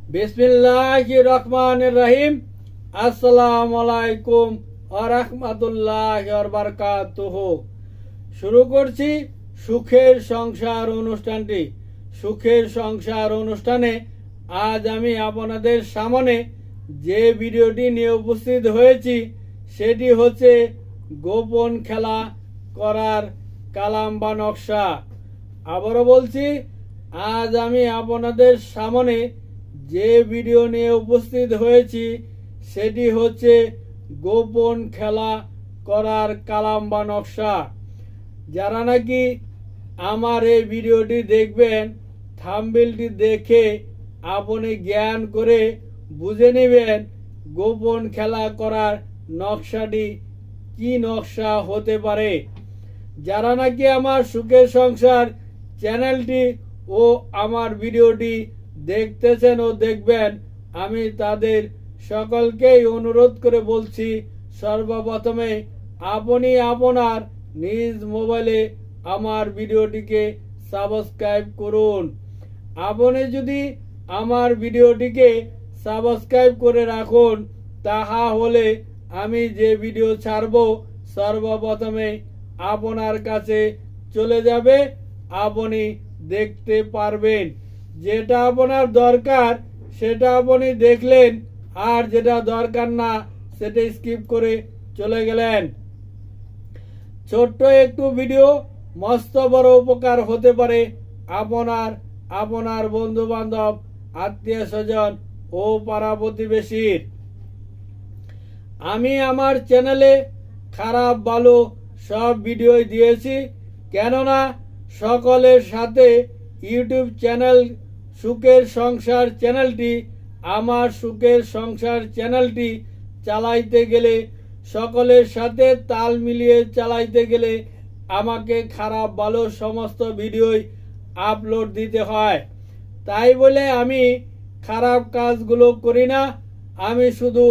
বিসমিল্লাহির রহমানির রহিম। আসসালামু আলাইকুম ওয়া রাহমাতুল্লাহি ওয়া বারাকাতুহু। শুরু করছি সুখের সংসার অনুষ্ঠানটি। সুখের সংসার অনুষ্ঠানে আজ আমি আপনাদের সামনে যে ভিডিওটি নিয়ে উপস্থিত হয়েছি সেটি হচ্ছে গোপন খেলা করার কালাম বা নকশা। আবারও বলছি, আজ আমি আপনাদের সামনে যে ভিডিও নিয়ে উপস্থিত হয়েছি সেটি হচ্ছে গোপন খেলা করার কালাম বা নকশা। যারা নাকি আমার এই ভিডিওটি দেখবেন, থাম্বনেলটি দেখে আপনি জ্ঞান করে বুঝে নেবেন গোপন খেলা করার নকশাটি কি নকশা হতে পারে। যারা নাকি আমার সুখের সংসার চ্যানেলটি ও আমার ভিডিওটি দেখতেছেন ও দেখবেন, আমি তাদের সকলকেই অনুরোধ করে বলছি, সর্বপ্রথমে আপনি আপনার নিজ মোবাইলে আমার ভিডিওটিকে সাবস্ক্রাইব করুন। আপনি যদি আমার ভিডিওটিকে সাবস্ক্রাইব করে রাখুন, তাহা হলে আমি যে ভিডিও ছাড়ব সর্বপ্রথমে আপনার কাছে চলে যাবে, আপনি দেখতে পারবেন। যেটা আপনার দরকার সেটা আপনি দেখলেন, আর যেটা দরকার না সেটা স্কিপ করে চলে গেলেন। ছোট্ট একটু ভিডিও মস্ত বড় উপকার হতে পারে আপনার বন্ধু বান্ধব, আত্মীয় স্বজন ও পাড়া প্রতিবেশীর। আমি আমার চ্যানেলে খারাপ ভালো সব ভিডিও দিয়েছি, কেননা সকলের সাথে ইউটিউব চ্যানেল সুখের সংসার চ্যানেলটি, আমার সুখের সংসার চ্যানেলটি চালাইতে গেলে, সকলের সাথে তাল মিলিয়ে চালাইতে গেলে আমাকে খারাপ ভালো সমস্ত ভিডিওই আপলোড দিতে হয়। তাই বলে আমি খারাপ কাজগুলো করি না, আমি শুধু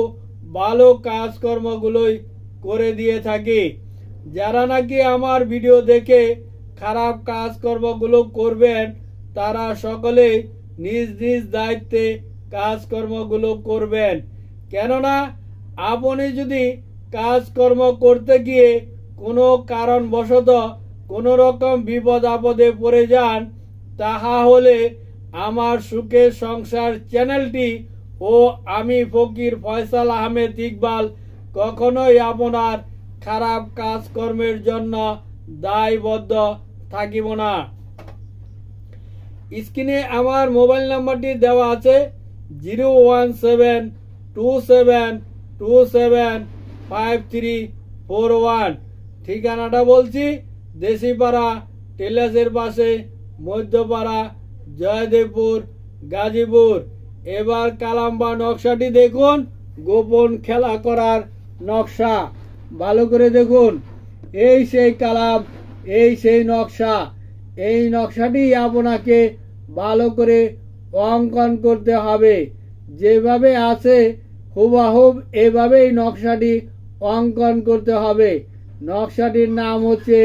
ভালো কাজকর্মগুলোই করে দিয়ে থাকি। যারা নাকি আমার ভিডিও দেখে খারাপ কাজকর্মগুলো করবেন, তারা সকলেই নিজ নিজ দায়িত্বে কাজকর্মগুলো করবেন। কেননা আপনি যদি কাজকর্ম করতে গিয়ে কোনো কারণবশত কোনো রকম বিপদ আপদে পড়ে যান, তাহা হলে আমার সুখের সংসার চ্যানেলটি ও আমি ফকির ফয়সাল আহমেদ ইকবাল কখনোই আপনার খারাপ কাজকর্মের জন্য দায়বদ্ধ থাকিব না। স্ক্রিনে আমার মোবাইল নাম্বারটি দেওয়া আছে 01727275341। ঠিকানাটা বলছি, দেশিপাড়া টেলাসের পাশে, মধ্যপাড়া, জয়দেবপুর, গাজীপুর। এবার কালাম বা নকশাটি দেখুন, গোপন খেলা করার নকশা। ভালো করে দেখুন, এই সেই কালাম, এই সেই নকশা। এই নকশাটি আপনাকে ভালো করে অঙ্কন করতে হবে। যেভাবে আছে হুবহুব এভাবেই নকশাটি অঙ্কন করতে হবে। নকশাটির নাম হচ্ছে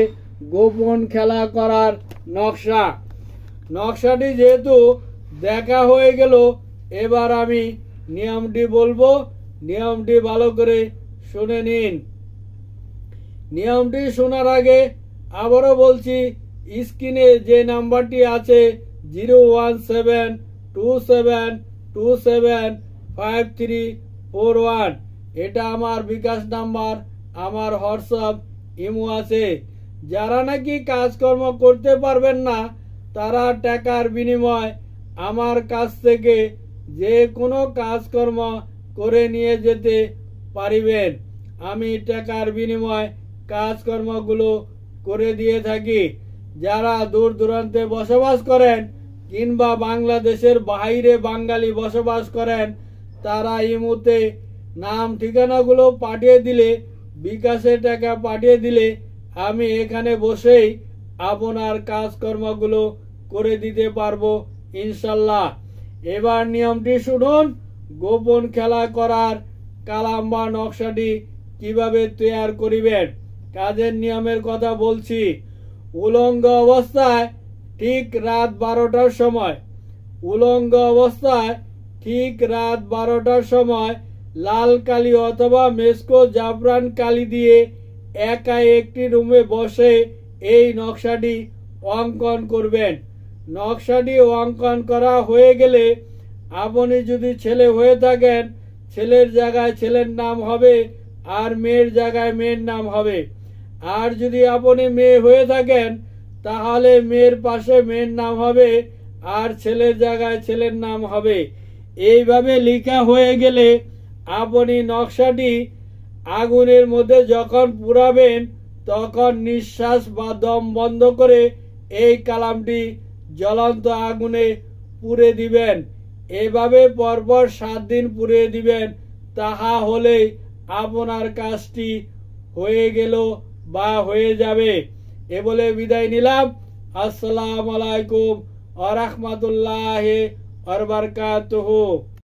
গোপন খেলা করার নকশা। নকশাটি যেহেতু দেখা হয়ে গেল, এবার আমি নিয়মটি বলবো, নিয়মটি ভালো করে শুনে নিন। নিয়মটি শোনার আগে আবারও বলছি, স্ক্রিনে যে নাম্বারটি আছে 01727275341, এটা আমার বিকাশ নাম্বার, আমার হোয়াটসঅ্যাপ ইমো আছে। যারা নাকি কাজকর্ম করতে পারবেন না, তারা টাকার বিনিময় আমার কাছ থেকে যে কোনো কাজকর্ম করে নিয়ে যেতে পারিবেন। আমি টাকার বিনিময় কাজকর্মগুলো করে দিয়ে থাকি। যারা দূর দূরান্তে বসবাস করেন কিংবা বাংলাদেশের বাইরে বাঙালি বসবাস করেন, তারা ইমোতে নাম ঠিকানাগুলো পাঠিয়ে দিলে, বিকাশে টাকা পাঠিয়ে দিলে আমি এখানে বসেই আপনার কাজকর্মগুলো করে দিতে পারবো ইনশাল্লাহ। এবার নিয়মটি শুনুন, গোপন খেলা করার কালাম বা নকশাটি কিভাবে তৈরি করিবেন। কাজের নিয়মের কথা বলছি। উলঙ্গ অবস্থায় ঠিক রাত 12টার সময়, উলঙ্গ অবস্থায় ঠিক রাত 12টার সময় লাল কালি অথবা মেসকো জাফরান কালি দিয়ে একাই একটি রুমে বসে এই নকশাটি অঙ্কন করবেন। নকশাটি অঙ্কন করা হয়ে গেলে আপনি যদি ছেলে হয়ে থাকেন, ছেলের জায়গায় ছেলের নাম হবে আর মেয়ের জায়গায় মেয়ের নাম হবে। আর যদি আপনি মেয়ে হয়ে থাকেন তাহলে মেয়ের পাশে মেয়ের নাম হবে আর ছেলের জায়গায় ছেলের নাম হবে। এইভাবে লেখা হয়ে গেলে আপনি নকশাটি আগুনের মধ্যে যখন পুরাবেন তখন নিঃশ্বাস বা দম বন্ধ করে এই কালামটি জ্বলন্ত আগুনে পুড়ে দিবেন। এভাবে পরপর 7 দিন পুড়িয়ে দিবেন। তাহা হলেই আপনার কাজটি হয়ে গেল বা হয়ে যাবে। এ বলে বিদায় নিলাম। আসসালামু আলাইকুম ওয়া রাহমাতুল্লাহি ওয়া বারাকাতুহু।